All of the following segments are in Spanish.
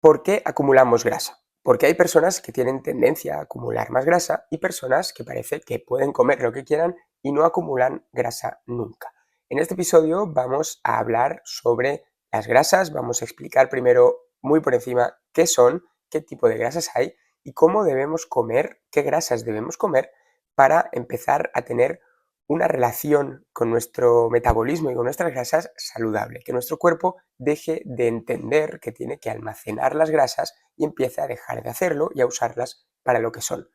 ¿Por qué acumulamos grasa? Porque hay personas que tienen tendencia a acumular más grasa y personas que parece que pueden comer lo que quieran y no acumulan grasa nunca. En este episodio vamos a hablar sobre las grasas, vamos a explicar primero muy por encima qué son, qué tipo de grasas hay y cómo debemos comer, qué grasas debemos comer para empezar a tener una relación con nuestro metabolismo y con nuestras grasas saludable, que nuestro cuerpo deje de entender que tiene que almacenar las grasas y empiece a dejar de hacerlo y a usarlas para lo que son.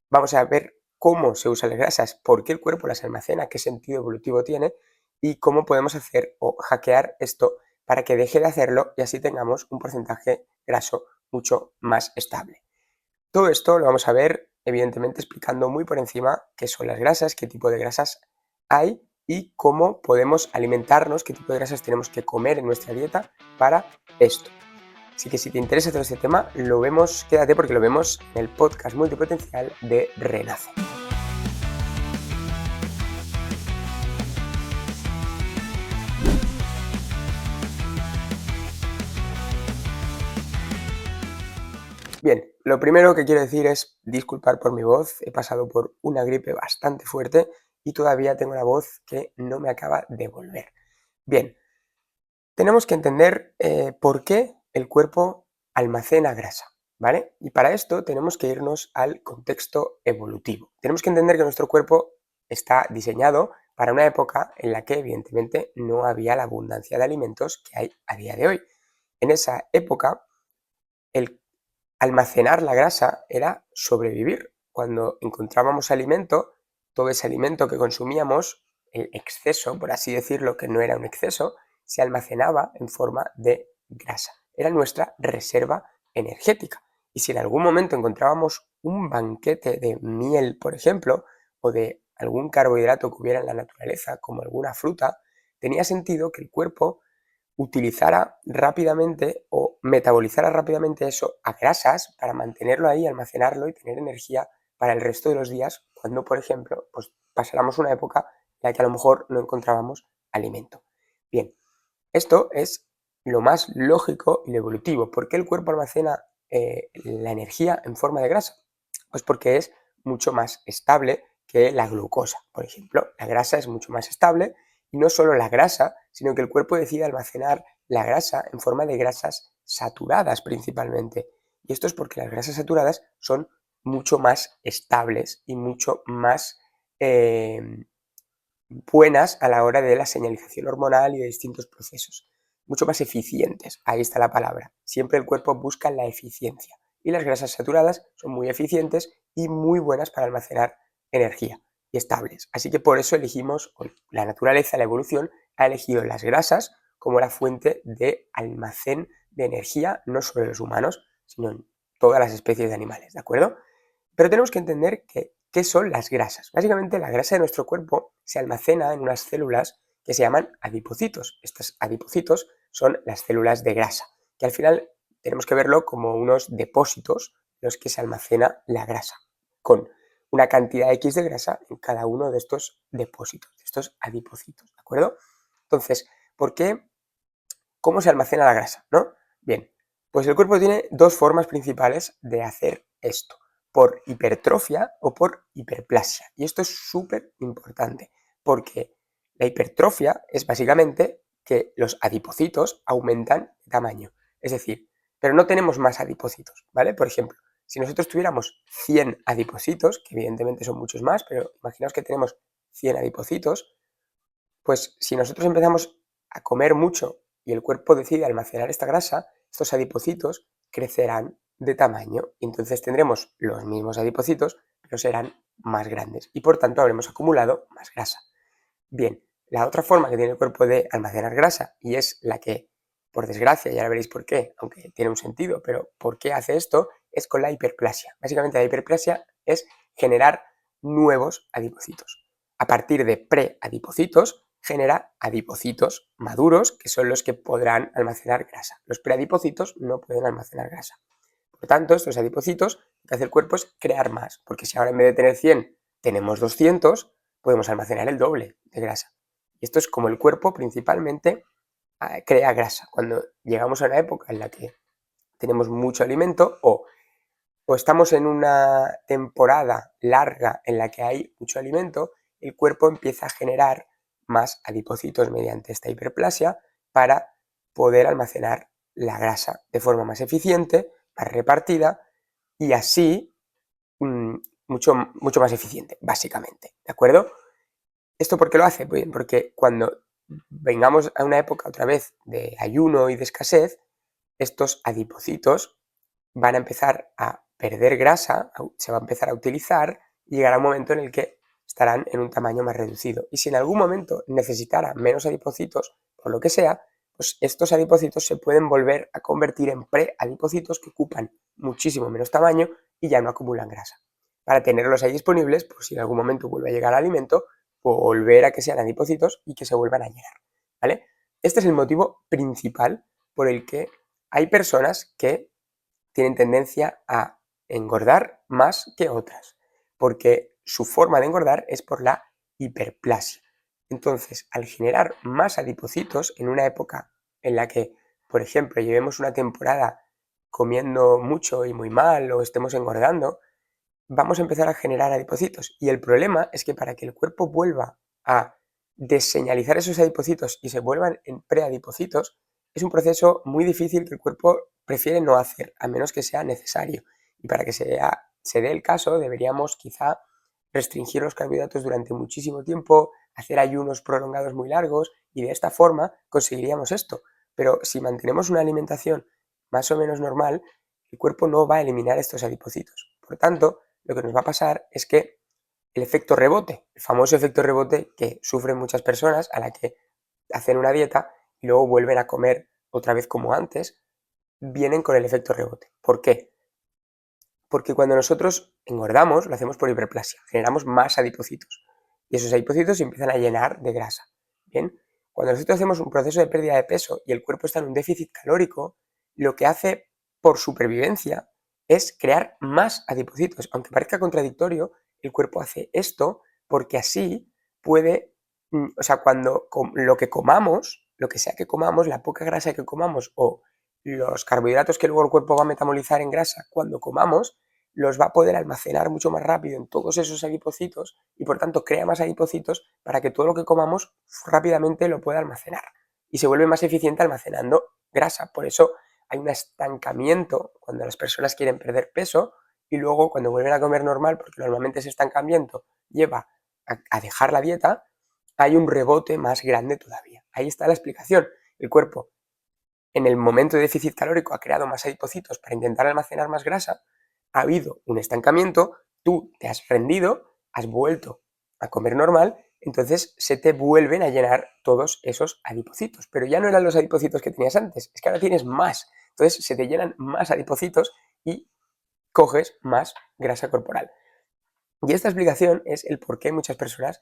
Vamos a ver cómo se usan las grasas, por qué el cuerpo las almacena, qué sentido evolutivo tiene y cómo podemos hacer o hackear esto para que deje de hacerlo y así tengamos un porcentaje graso mucho más estable. Todo esto lo vamos a ver, evidentemente, explicando muy por encima qué son las grasas, qué tipo de grasas hay y cómo podemos alimentarnos, qué tipo de grasas tenemos que comer en nuestra dieta para esto. Así que si te interesa todo este tema, lo vemos, quédate porque lo vemos en el podcast multipotencial de Renace. Bien, lo primero que quiero decir es disculpar por mi voz, he pasado por una gripe bastante fuerte y todavía tengo la voz que no me acaba de volver. Bien, tenemos que entender por qué el cuerpo almacena grasa, ¿vale? Y para esto tenemos que irnos al contexto evolutivo. Tenemos que entender que nuestro cuerpo está diseñado para una época en la que evidentemente no había la abundancia de alimentos que hay a día de hoy. En esa época, el almacenar la grasa era sobrevivir. Cuando encontrábamos alimento, todo ese alimento que consumíamos, el exceso, por así decirlo, que no era un exceso, se almacenaba en forma de grasa. Era nuestra reserva energética. Y si en algún momento encontrábamos un banquete de miel, por ejemplo, o de algún carbohidrato que hubiera en la naturaleza, como alguna fruta, tenía sentido que el cuerpo utilizara rápidamente o metabolizara rápidamente eso a grasas para mantenerlo ahí, almacenarlo y tener energía para el resto de los días cuando, por ejemplo, pues pasáramos una época en la que a lo mejor no encontrábamos alimento. Bien, esto es lo más lógico y lo evolutivo. ¿Por qué el cuerpo almacena la energía en forma de grasa? Pues porque es mucho más estable que la glucosa, por ejemplo. La grasa es mucho más estable y no solo la grasa, sino que el cuerpo decide almacenar la grasa en forma de grasas saturadas principalmente. Y esto es porque las grasas saturadas son mucho más estables y mucho más buenas a la hora de la señalización hormonal y de distintos procesos. Mucho más eficientes, ahí está la palabra. Siempre el cuerpo busca la eficiencia y las grasas saturadas son muy eficientes y muy buenas para almacenar energía y estables. Así que por eso elegimos, la naturaleza, la evolución, ha elegido las grasas como la fuente de almacén de energía, no solo en los humanos, sino en todas las especies de animales, ¿de acuerdo? Pero tenemos que entender que, ¿qué son las grasas? Básicamente la grasa de nuestro cuerpo se almacena en unas células que se llaman adipocitos. Estos adipocitos son las células de grasa, que al final tenemos que verlo como unos depósitos en los que se almacena la grasa, con una cantidad X de grasa en cada uno de estos depósitos, de estos adipocitos, ¿de acuerdo? Entonces, ¿por qué? ¿Cómo se almacena la grasa? ¿No? Bien, pues el cuerpo tiene dos formas principales de hacer esto, por hipertrofia o por hiperplasia. Y esto es súper importante, porque la hipertrofia es básicamente que los adipocitos aumentan de tamaño. Es decir, pero no tenemos más adipocitos, ¿vale? Por ejemplo, si nosotros tuviéramos 100 adipocitos, que evidentemente son muchos más, pero imaginaos que tenemos 100 adipocitos, pues si nosotros empezamos a comer mucho y el cuerpo decide almacenar esta grasa, estos adipocitos crecerán de tamaño y entonces tendremos los mismos adipocitos, pero serán más grandes y por tanto habremos acumulado más grasa. Bien, la otra forma que tiene el cuerpo de almacenar grasa y es la que, por desgracia, ya veréis por qué, aunque tiene un sentido, pero ¿por qué hace esto? Es con la hiperplasia. Básicamente la hiperplasia es generar nuevos adipocitos. A partir de preadipocitos genera adipocitos maduros, que son los que podrán almacenar grasa. Los preadipocitos no pueden almacenar grasa. Por tanto, estos adipocitos, lo que hace el cuerpo es crear más, porque si ahora en vez de tener 100 tenemos 200, podemos almacenar el doble de grasa. Y esto es como el cuerpo principalmente crea grasa. Cuando llegamos a una época en la que tenemos mucho alimento o estamos en una temporada larga en la que hay mucho alimento, el cuerpo empieza a generar más adipocitos mediante esta hiperplasia para poder almacenar la grasa de forma más eficiente, más repartida y así mucho más eficiente, básicamente, ¿de acuerdo? ¿Esto por qué lo hace? Pues porque cuando vengamos a una época otra vez de ayuno y de escasez, estos adipocitos van a empezar a perder grasa, se va a empezar a utilizar y llegará un momento en el que estarán en un tamaño más reducido. Y si en algún momento necesitara menos adipocitos, por lo que sea, pues estos adipocitos se pueden volver a convertir en preadipocitos que ocupan muchísimo menos tamaño y ya no acumulan grasa. Para tenerlos ahí disponibles, pues si en algún momento vuelve a llegar al alimento, volver a que sean adipocitos y que se vuelvan a llenar, ¿vale? Este es el motivo principal por el que hay personas que tienen tendencia a engordar más que otras, porque su forma de engordar es por la hiperplasia. Entonces, al generar más adipocitos en una época en la que, por ejemplo, llevemos una temporada comiendo mucho y muy mal o estemos engordando, vamos a empezar a generar adipocitos. Y el problema es que para que el cuerpo vuelva a deseñalizar esos adipocitos y se vuelvan en preadipocitos, es un proceso muy difícil que el cuerpo prefiere no hacer, a menos que sea necesario. Y para que se dé el caso, deberíamos quizá restringir los carbohidratos durante muchísimo tiempo, hacer ayunos prolongados muy largos y de esta forma conseguiríamos esto. Pero si mantenemos una alimentación más o menos normal, el cuerpo no va a eliminar estos adipocitos. Por tanto, lo que nos va a pasar es que el efecto rebote, el famoso efecto rebote que sufren muchas personas a la que hacen una dieta y luego vuelven a comer otra vez como antes, vienen con el efecto rebote. ¿Por qué? Porque cuando nosotros engordamos, lo hacemos por hiperplasia, generamos más adipocitos y esos adipocitos se empiezan a llenar de grasa. Bien, cuando nosotros hacemos un proceso de pérdida de peso y el cuerpo está en un déficit calórico, lo que hace por supervivencia es crear más adipocitos. Aunque parezca contradictorio, el cuerpo hace esto porque así puede, o sea, cuando lo que comamos, lo que sea que comamos, la poca grasa que comamos o los carbohidratos que luego el cuerpo va a metabolizar en grasa cuando comamos, los va a poder almacenar mucho más rápido en todos esos adipocitos y por tanto crea más adipocitos para que todo lo que comamos rápidamente lo pueda almacenar y se vuelve más eficiente almacenando grasa. Por eso hay un estancamiento cuando las personas quieren perder peso y luego cuando vuelven a comer normal, porque normalmente ese estancamiento lleva a dejar la dieta, hay un rebote más grande todavía. Ahí está la explicación. El cuerpo en el momento de déficit calórico ha creado más adipocitos para intentar almacenar más grasa, ha habido un estancamiento, tú te has rendido, has vuelto a comer normal, entonces se te vuelven a llenar todos esos adipocitos. Pero ya no eran los adipocitos que tenías antes, es que ahora tienes más. Entonces se te llenan más adipocitos y coges más grasa corporal. Y esta explicación es el por qué muchas personas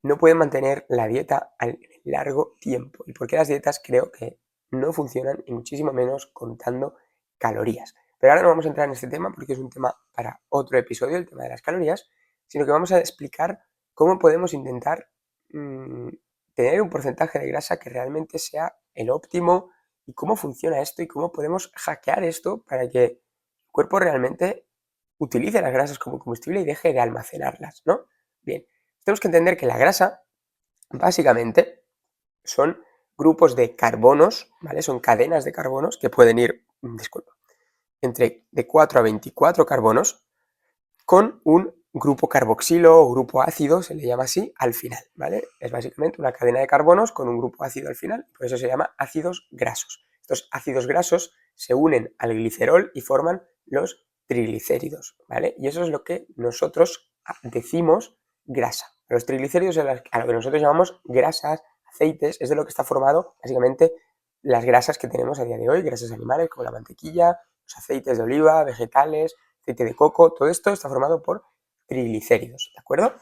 no pueden mantener la dieta a largo tiempo y por qué las dietas creo que no funcionan y muchísimo menos contando calorías. Pero ahora no vamos a entrar en este tema porque es un tema para otro episodio, el tema de las calorías, sino que vamos a explicar cómo podemos intentar tener un porcentaje de grasa que realmente sea el óptimo y cómo funciona esto y cómo podemos hackear esto para que el cuerpo realmente utilice las grasas como combustible y deje de almacenarlas, ¿no? Bien, tenemos que entender que la grasa básicamente son grupos de carbonos, ¿vale? Son cadenas de carbonos que pueden ir, disculpa, entre de 4 a 24 carbonos con un grupo carboxilo o grupo ácido, se le llama así, al final, ¿vale? Es básicamente una cadena de carbonos con un grupo ácido al final, por eso se llama ácidos grasos. Estos ácidos grasos se unen al glicerol y forman los triglicéridos, ¿vale? Y eso es lo que nosotros decimos grasa. Los triglicéridos, a lo que nosotros llamamos grasas, aceites, es de lo que está formado básicamente las grasas que tenemos a día de hoy, grasas animales como la mantequilla, los aceites de oliva, vegetales, aceite de coco, todo esto está formado por triglicéridos, ¿de acuerdo?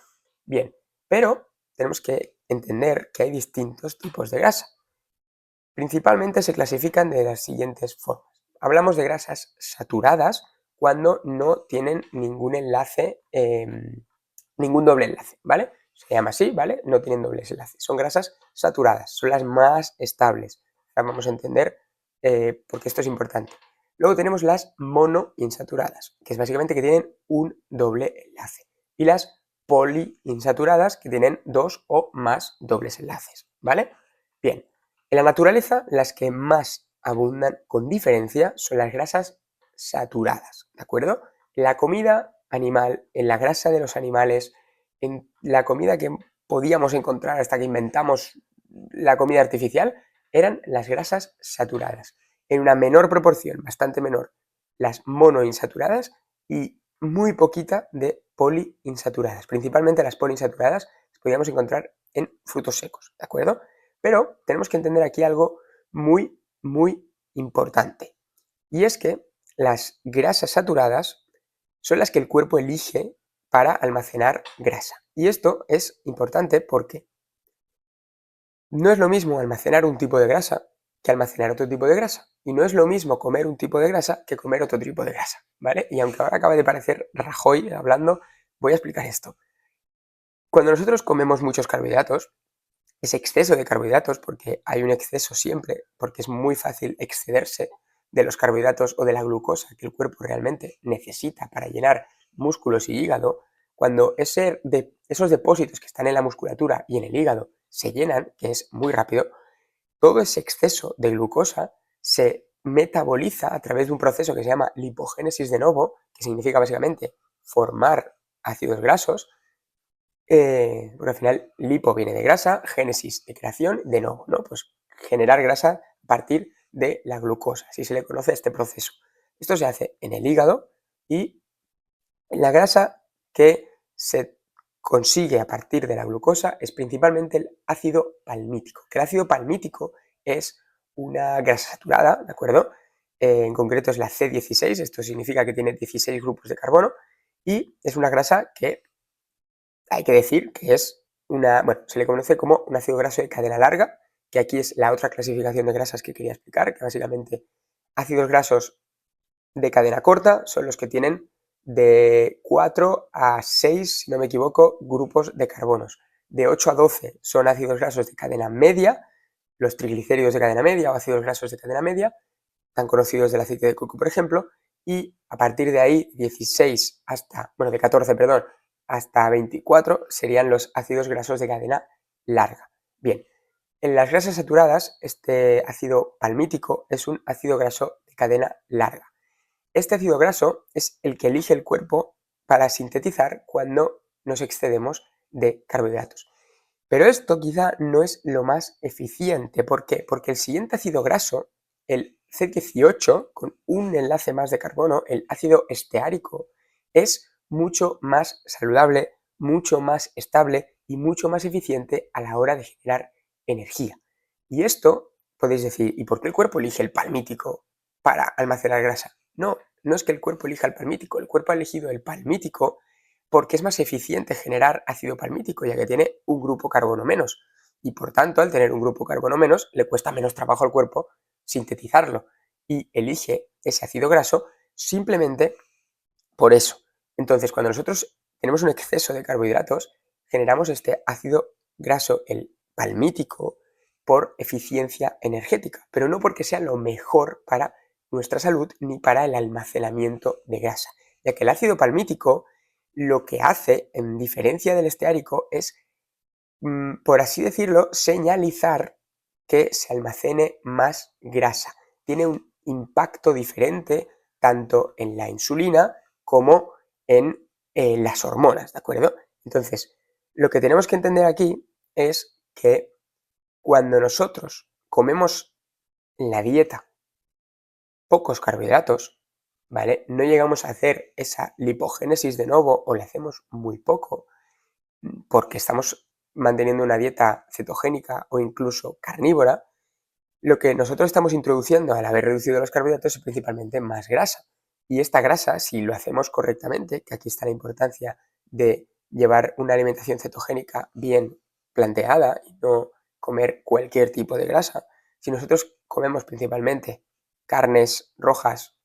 Bien, pero tenemos que entender que hay distintos tipos de grasa. Principalmente se clasifican de las siguientes formas. Hablamos de grasas saturadas cuando no tienen ningún enlace, ningún doble enlace, ¿vale? Se llama así, ¿vale? No tienen dobles enlaces. Son grasas saturadas, son las más estables. Ahora vamos a entender por qué esto es importante. Luego tenemos las monoinsaturadas, que es básicamente que tienen un doble enlace. Y las poliinsaturadas, que tienen 2 o más dobles enlaces, ¿vale? Bien, en la naturaleza las que más abundan con diferencia son las grasas saturadas, ¿de acuerdo? La comida animal, en la grasa de los animales, en la comida que podíamos encontrar hasta que inventamos la comida artificial, eran las grasas saturadas. En una menor proporción, bastante menor, las monoinsaturadas y muy poquita de poliinsaturadas. Principalmente las poliinsaturadas las podíamos encontrar en frutos secos, ¿de acuerdo? Pero tenemos que entender aquí algo muy, muy importante. Y es que las grasas saturadas son las que el cuerpo elige para almacenar grasa. Y esto es importante porque no es lo mismo almacenar un tipo de grasa que almacenar otro tipo de grasa. Y no es lo mismo comer un tipo de grasa que comer otro tipo de grasa, ¿vale? Y aunque ahora acabe de parecer Rajoy hablando, voy a explicar esto. Cuando nosotros comemos muchos carbohidratos, ese exceso de carbohidratos, porque hay un exceso siempre, porque es muy fácil excederse de los carbohidratos o de la glucosa que el cuerpo realmente necesita para llenar músculos y hígado, cuando esos depósitos que están en la musculatura y en el hígado se llenan, que es muy rápido, todo ese exceso de glucosa se metaboliza a través de un proceso que se llama lipogénesis de novo, que significa básicamente formar ácidos grasos, porque al final lipo viene de grasa, génesis de creación, de novo, ¿no? Pues generar grasa a partir de la glucosa, así se le conoce a este proceso. Esto se hace en el hígado y la grasa que se consigue a partir de la glucosa es principalmente el ácido palmítico, que el ácido palmítico es una grasa saturada, ¿de acuerdo? En concreto es la C16, esto significa que tiene 16 grupos de carbono y es una grasa que hay que decir que es se le conoce como un ácido graso de cadena larga, que aquí es la otra clasificación de grasas que quería explicar, que básicamente ácidos grasos de cadena corta son los que tienen de 4 a 6, si no me equivoco, grupos de carbonos. De 8 a 12 son ácidos grasos de cadena media, los triglicéridos de cadena media o ácidos grasos de cadena media, tan conocidos del aceite de coco, por ejemplo, y a partir de ahí, 16 hasta, de 14, perdón, hasta 24 serían los ácidos grasos de cadena larga. Bien, en las grasas saturadas, este ácido palmítico es un ácido graso de cadena larga. Este ácido graso es el que elige el cuerpo para sintetizar cuando nos excedemos de carbohidratos. Pero esto quizá no es lo más eficiente. ¿Por qué? Porque el siguiente ácido graso, el C18, con un enlace más de carbono, el ácido esteárico, es mucho más saludable, mucho más estable y mucho más eficiente a la hora de generar energía. Y esto podéis decir, ¿y por qué el cuerpo elige el palmítico para almacenar grasa? No, no es que el cuerpo elija el palmítico, el cuerpo ha elegido el palmítico porque es más eficiente generar ácido palmítico, ya que tiene un grupo carbono menos. Y por tanto, al tener un grupo carbono menos, le cuesta menos trabajo al cuerpo sintetizarlo. Y elige ese ácido graso simplemente por eso. Entonces, cuando nosotros tenemos un exceso de carbohidratos, generamos este ácido graso, el palmítico, por eficiencia energética, pero no porque sea lo mejor para nuestra salud ni para el almacenamiento de grasa, ya que el ácido palmítico lo que hace, en diferencia del esteárico, es, por así decirlo, señalizar que se almacene más grasa. Tiene un impacto diferente tanto en la insulina como en las hormonas, ¿de acuerdo? Entonces, lo que tenemos que entender aquí es que cuando nosotros comemos en la dieta pocos carbohidratos, ¿vale? No llegamos a hacer esa lipogénesis de novo o le hacemos muy poco porque estamos manteniendo una dieta cetogénica o incluso carnívora, lo que nosotros estamos introduciendo al haber reducido los carbohidratos es principalmente más grasa. Y esta grasa, si lo hacemos correctamente, que aquí está la importancia de llevar una alimentación cetogénica bien planteada y no comer cualquier tipo de grasa, si nosotros comemos principalmente carnes rojas,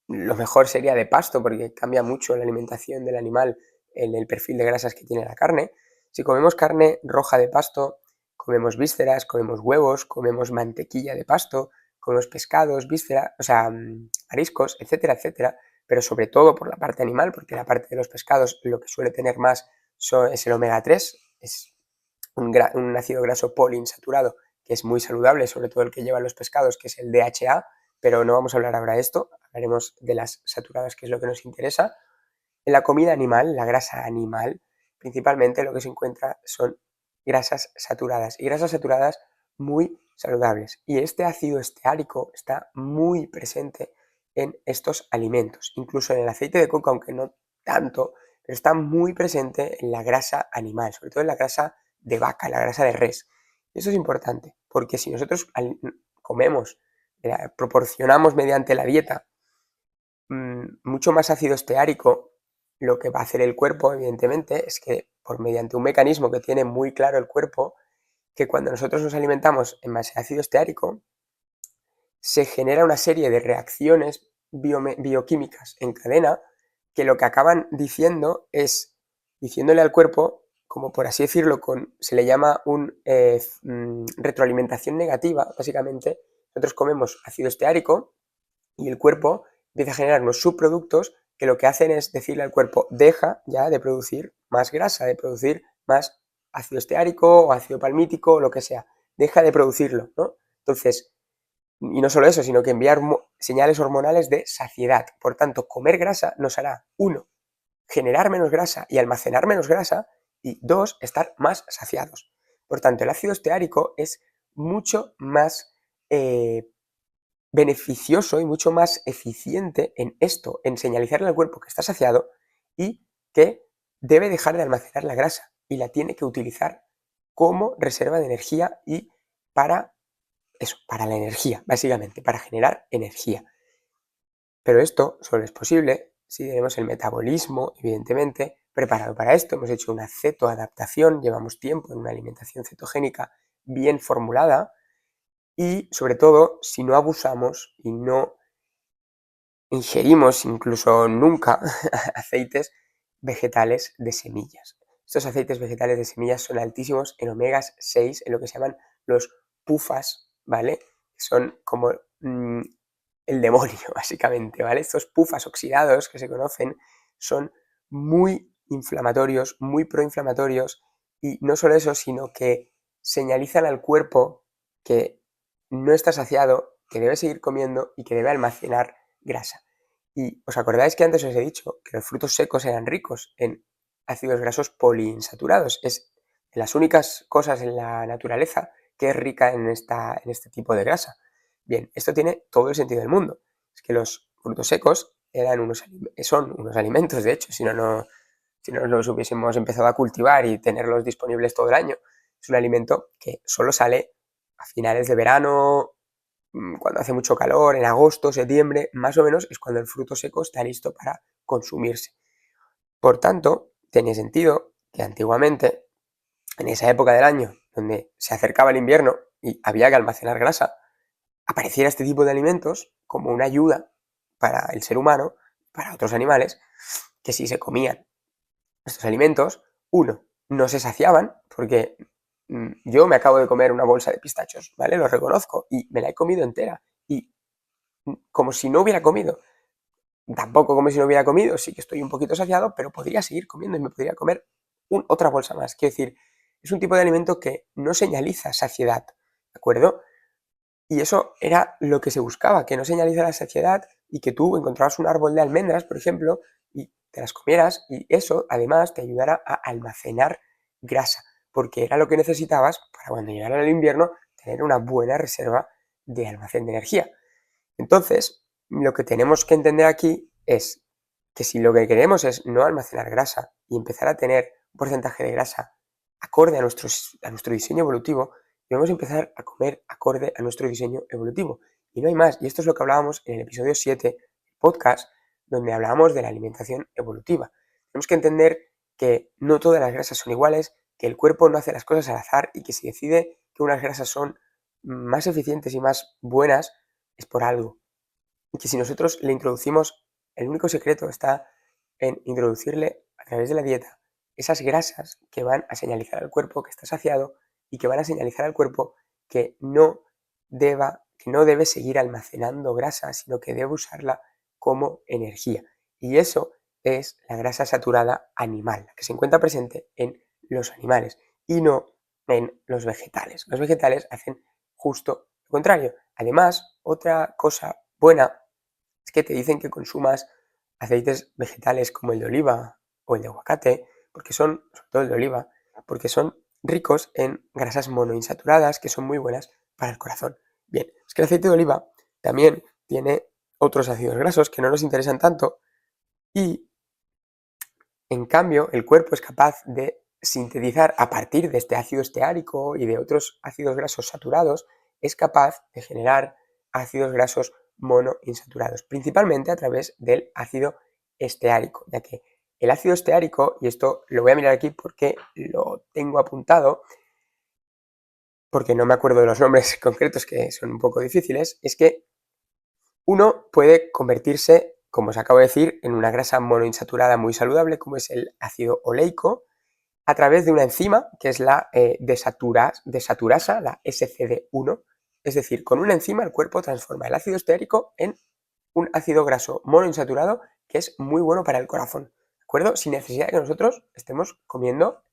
lo mejor sería de pasto porque cambia mucho la alimentación del animal en el perfil de grasas que tiene la carne. Si comemos carne roja de pasto, comemos vísceras, comemos huevos, comemos mantequilla de pasto, comemos pescados, vísceras, o sea, mariscos, etcétera, etcétera, pero sobre todo por la parte animal, porque la parte de los pescados lo que suele tener más es el omega 3, es un ácido graso poliinsaturado que es muy saludable, sobre todo el que llevan los pescados, que es el DHA, pero no vamos a hablar ahora de esto, hablaremos de las saturadas, que es lo que nos interesa. En la comida animal, la grasa animal, principalmente lo que se encuentra son grasas saturadas, y grasas saturadas muy saludables. Y este ácido esteárico está muy presente en estos alimentos, incluso en el aceite de coco, aunque no tanto, pero está muy presente en la grasa animal, sobre todo en la grasa de vaca, en la grasa de res. Y eso es importante, porque si nosotros comemos, proporcionamos mediante la dieta mucho más ácido esteárico, lo que va a hacer el cuerpo, evidentemente, es que por mediante un mecanismo que tiene muy claro el cuerpo, que cuando nosotros nos alimentamos en base a ácido esteárico, se genera una serie de reacciones bioquímicas en cadena que lo que acaban diciendo es, diciéndole al cuerpo, como por así decirlo, se le llama retroalimentación negativa, básicamente, nosotros comemos ácido esteárico y el cuerpo empieza a generar unos subproductos que lo que hacen es decirle al cuerpo, deja ya de producir más grasa, de producir más ácido esteárico o ácido palmítico o lo que sea, deja de producirlo, ¿no? Entonces, y no solo eso, sino que enviar señales hormonales de saciedad. Por tanto, comer grasa nos hará, uno, generar menos grasa y almacenar menos grasa, y dos, estar más saciados. Por tanto, el ácido esteárico es mucho más beneficioso y mucho más eficiente en esto, en señalizarle al cuerpo que está saciado y que debe dejar de almacenar la grasa y la tiene que utilizar como reserva de energía y para eso, para la energía, básicamente, para generar energía. Pero esto solo es posible si tenemos el metabolismo, evidentemente, preparado para esto. Hemos hecho una cetoadaptación, llevamos tiempo en una alimentación cetogénica bien formulada y, sobre todo, si no abusamos y no ingerimos incluso nunca aceites vegetales de semillas. Estos aceites vegetales de semillas son altísimos en omegas 6, en lo que se llaman los PUFAs, ¿vale? Son como el demonio, básicamente, ¿vale? Estos PUFAs oxidados que se conocen son muy inflamatorios, muy proinflamatorios, y no solo eso, sino que señalizan al cuerpo que no está saciado, que debe seguir comiendo y que debe almacenar grasa. Y os acordáis que antes os he dicho que los frutos secos eran ricos en ácidos grasos poliinsaturados. Es de las únicas cosas en la naturaleza que es rica en este tipo de grasa. Bien, esto tiene todo el sentido del mundo. Es que los frutos secos son unos alimentos, de hecho, si no los hubiésemos empezado a cultivar y tenerlos disponibles todo el año. Es un alimento que solo sale a finales de verano, cuando hace mucho calor, en agosto, septiembre, más o menos es cuando el fruto seco está listo para consumirse. Por tanto, tenía sentido que antiguamente, en esa época del año donde se acercaba el invierno y había que almacenar grasa, apareciera este tipo de alimentos como una ayuda para el ser humano, para otros animales, que si se comían estos alimentos, uno, no se saciaban, porque yo me acabo de comer una bolsa de pistachos, ¿vale? Lo reconozco, y me la he comido entera, y como si no hubiera comido. Tampoco como si no hubiera comido, sí que estoy un poquito saciado, pero podría seguir comiendo y me podría comer otra bolsa más. Quiero decir, es un tipo de alimento que no señaliza saciedad, ¿de acuerdo? Y eso era lo que se buscaba, que no señaliza la saciedad y que tú encontrabas un árbol de almendras, por ejemplo, y te las comieras y eso además te ayudara a almacenar grasa, porque era lo que necesitabas para cuando llegara el invierno tener una buena reserva de almacén de energía. Entonces, lo que tenemos que entender aquí es que si lo que queremos es no almacenar grasa y empezar a tener un porcentaje de grasa acorde a nuestro diseño evolutivo, debemos empezar a comer acorde a nuestro diseño evolutivo. Y no hay más. Y esto es lo que hablábamos en el episodio 7 del podcast, donde hablábamos de la alimentación evolutiva. Tenemos que entender que no todas las grasas son iguales, que el cuerpo no hace las cosas al azar y que si decide que unas grasas son más eficientes y más buenas, es por algo. Y que si nosotros le introducimos, el único secreto está en introducirle a través de la dieta esas grasas que van a señalizar al cuerpo que está saciado y que van a señalizar al cuerpo que no deba que no debe seguir almacenando grasa, sino que debe usarla como energía. Y eso es la grasa saturada animal, la que se encuentra presente en los animales y no en los vegetales. Los vegetales hacen justo lo contrario. Además, otra cosa buena es que te dicen que consumas aceites vegetales como el de oliva o el de aguacate, porque son, sobre todo el de oliva, porque son ricos en grasas monoinsaturadas que son muy buenas para el corazón. Bien, es que el aceite de oliva también tiene otros ácidos grasos que no nos interesan tanto y en cambio el cuerpo es capaz de sintetizar a partir de este ácido esteárico y de otros ácidos grasos saturados, es capaz de generar ácidos grasos monoinsaturados, principalmente a través del ácido esteárico, ya que el ácido esteárico, y esto lo voy a mirar aquí porque lo tengo apuntado, porque no me acuerdo de los nombres concretos que son un poco difíciles, es que uno puede convertirse, como os acabo de decir, en una grasa monoinsaturada muy saludable, como es el ácido oleico, a través de una enzima que es la desaturasa, la SCD1. Es decir, con una enzima el cuerpo transforma el ácido esteárico en un ácido graso monoinsaturado que es muy bueno para el corazón, ¿de acuerdo? Sin necesidad de que nosotros estemos comiendo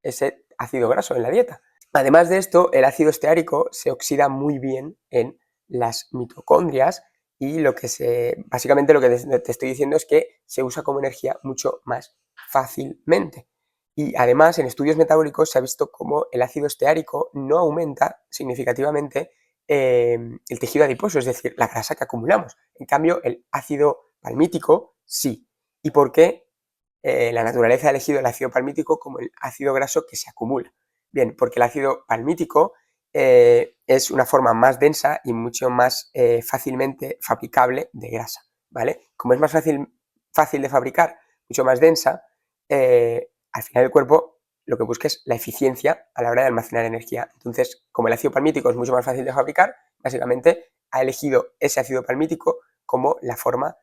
ese ácido graso en la dieta. Además de esto, el ácido esteárico se oxida muy bien en las mitocondrias y básicamente lo que te estoy diciendo es que se usa como energía mucho más fácilmente. Y además, en estudios metabólicos se ha visto cómo el ácido esteárico no aumenta significativamente el tejido adiposo, es decir, la grasa que acumulamos. En cambio, el ácido palmítico sí. ¿Y por qué la naturaleza ha elegido el ácido palmítico como el ácido graso que se acumula? Bien, porque el ácido palmítico es una forma más densa y mucho más fácilmente fabricable de grasa, ¿vale? Como es más fácil de fabricar, mucho más densa, al final el cuerpo lo que busca es la eficiencia a la hora de almacenar energía. Entonces, como el ácido palmítico es mucho más fácil de fabricar, básicamente ha elegido ese ácido palmítico como la forma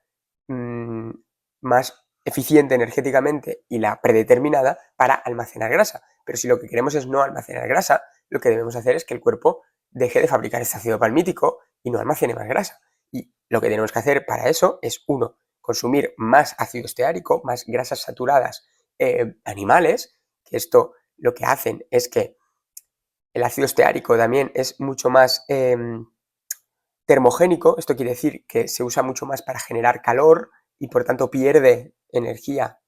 más eficiente energéticamente y la predeterminada para almacenar grasa. Pero si lo que queremos es no almacenar grasa, lo que debemos hacer es que el cuerpo deje de fabricar este ácido palmítico y no almacene más grasa. Y lo que tenemos que hacer para eso es, uno, consumir más ácido esteárico, más grasas saturadas animales, que esto lo que hacen es que el ácido esteárico también es mucho más termogénico, esto quiere decir que se usa mucho más para generar calor y por tanto pierde energía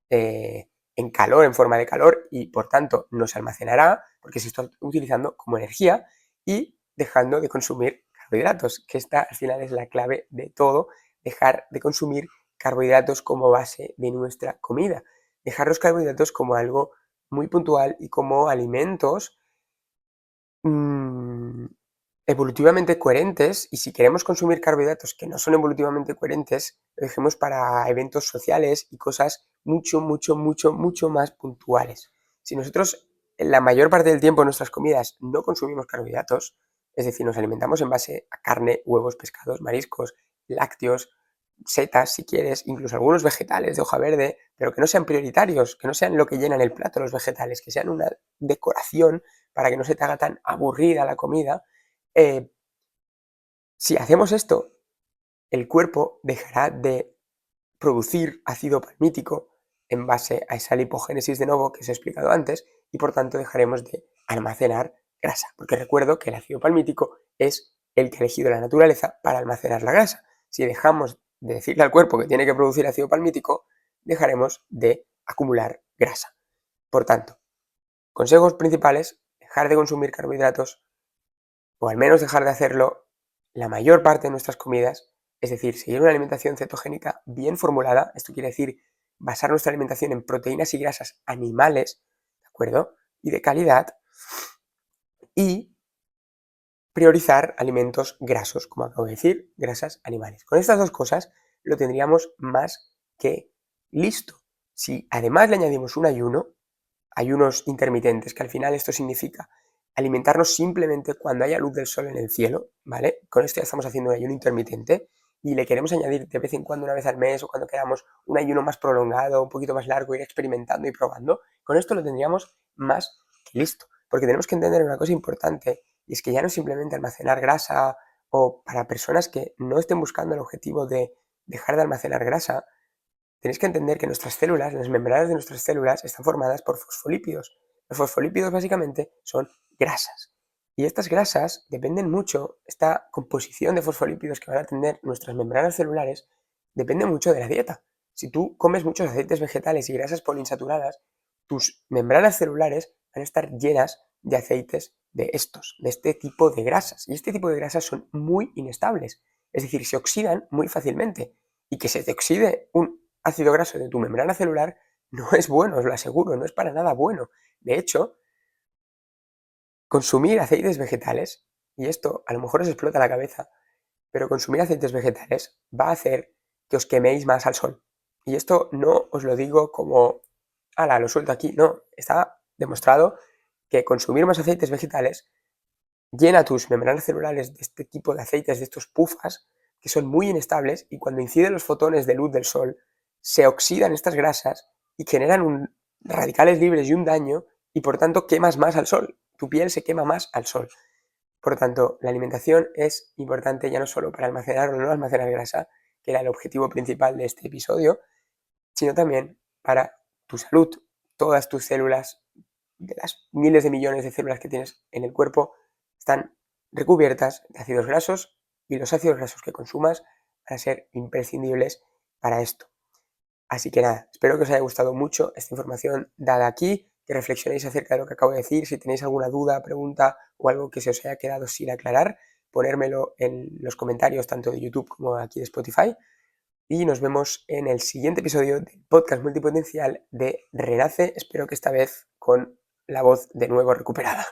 en calor, en forma de calor, y por tanto no se almacenará porque se está utilizando como energía y dejando de consumir carbohidratos, que esta al final es la clave de todo, dejar de consumir carbohidratos como base de nuestra comida, dejar los carbohidratos como algo muy puntual y como alimentos evolutivamente coherentes, y si queremos consumir carbohidratos que no son evolutivamente coherentes, lo dejemos para eventos sociales y cosas mucho más puntuales. Si nosotros en la mayor parte del tiempo en nuestras comidas no consumimos carbohidratos, es decir, nos alimentamos en base a carne, huevos, pescados, mariscos, lácteos, setas si quieres, incluso algunos vegetales de hoja verde, pero que no sean prioritarios, que no sean lo que llenan el plato los vegetales, que sean una decoración para que no se te haga tan aburrida la comida. Si hacemos esto, el cuerpo dejará de producir ácido palmítico en base a esa lipogénesis de nuevo que os he explicado antes y por tanto dejaremos de almacenar grasa, porque recuerdo que el ácido palmítico es el que ha elegido la naturaleza para almacenar la grasa. Si dejamos de decirle al cuerpo que tiene que producir ácido palmítico, dejaremos de acumular grasa. Por tanto, consejos principales: dejar de consumir carbohidratos, o al menos dejar de hacerlo la mayor parte de nuestras comidas, es decir, seguir una alimentación cetogénica bien formulada. Esto quiere decir basar nuestra alimentación en proteínas y grasas animales, ¿de acuerdo? Y de calidad, y priorizar alimentos grasos, como acabo de decir, grasas animales. Con estas dos cosas lo tendríamos más que listo. Si además le añadimos un ayunos intermitentes, que al final esto significa alimentarnos simplemente cuando haya luz del sol en el cielo, ¿vale? Con esto ya estamos haciendo un ayuno intermitente y le queremos añadir de vez en cuando, una vez al mes, o cuando queramos un ayuno más prolongado, un poquito más largo, ir experimentando y probando. Con esto lo tendríamos más que listo, porque tenemos que entender una cosa importante, y es que ya no es simplemente almacenar grasa o para personas que no estén buscando el objetivo de dejar de almacenar grasa, tenéis que entender que nuestras células, las membranas de nuestras células, están formadas por fosfolípidos. Los fosfolípidos básicamente son grasas. Y estas grasas dependen mucho, esta composición de fosfolípidos que van a tener nuestras membranas celulares, depende mucho de la dieta. Si tú comes muchos aceites vegetales y grasas poliinsaturadas, tus membranas celulares van a estar llenas de aceites de este tipo de grasas. Y este tipo de grasas son muy inestables. Es decir, se oxidan muy fácilmente. Y que se te oxide un ácido graso de tu membrana celular no es bueno, os lo aseguro, no es para nada bueno. De hecho, consumir aceites vegetales, y esto a lo mejor os explota la cabeza, pero consumir aceites vegetales va a hacer que os queméis más al sol. Y esto no os lo digo como, ala, lo suelto aquí, no, está demostrado que consumir más aceites vegetales llena tus membranas celulares de este tipo de aceites, de estos pufas, que son muy inestables y cuando inciden los fotones de luz del sol, se oxidan estas grasas y generan radicales libres y un daño y por tanto quemas más al sol. Tu piel se quema más al sol. Por tanto, la alimentación es importante ya no solo para almacenar o no almacenar grasa, que era el objetivo principal de este episodio, sino también para tu salud. Todas tus células, de las miles de millones de células que tienes en el cuerpo, están recubiertas de ácidos grasos y los ácidos grasos que consumas van a ser imprescindibles para esto. Así que nada, espero que os haya gustado mucho esta información dada aquí, que reflexionéis acerca de lo que acabo de decir. Si tenéis alguna duda, pregunta o algo que se os haya quedado sin aclarar, ponérmelo en los comentarios tanto de YouTube como aquí de Spotify. Y nos vemos en el siguiente episodio del podcast multipotencial de Renace. Espero que esta vez con la voz de nuevo recuperada.